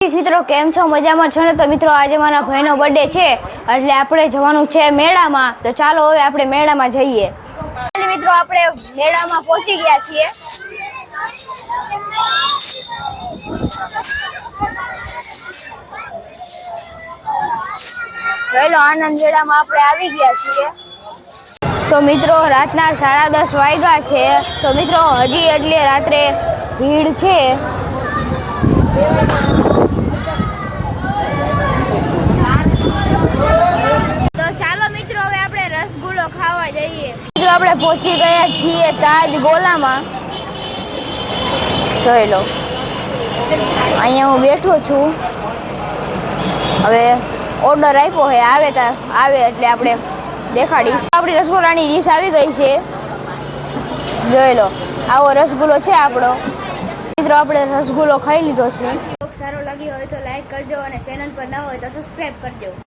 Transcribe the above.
મિત્રો કેમ છો? મજામાં છો ને? તો મિત્રો આજે મારા ભાઈનો બર્થડે છે એટલે આપણે જવાનું છે મેળામાં. તો ચાલો હવે આપણે મેળામાં જઈએ. મિત્રો આપણે મેળામાં પહોંચી ગયા છીએ. પહેલો આનંદ મેળામાં આપણે આવી ગયા છીએ. તો મિત્રો રાતના 10:30 વાગ્યા છે. તો મિત્રો હજી એટલે રાત્રે ભીડ છે. તો ચાલો મિત્રો હવે આપણે રસગુલ્લો ખાવા જઈએ. મિત્રો આપણે પહોંચી ગયા છીએ તાજ ગોલામાં. જોઈ લો, અહીંયા હું બેઠો છું. હવે ઓર્ડર આપ્યો છે, આવે એટલે આપણે દેખાડીશ. આપણી રસગુલ્લાની ડીશ આવી ગઈ છે. જોઈ લો, આવો રસગુલ્લો છે આપણો. મિત્રો આપણે રસગુલ્લો ખાઈ લીધો છે. સારો લાગ્યો હોય તો લાઈક કરજો અને ચેનલ પર ન હોય તો સબસ્ક્રાઈબ કરજો.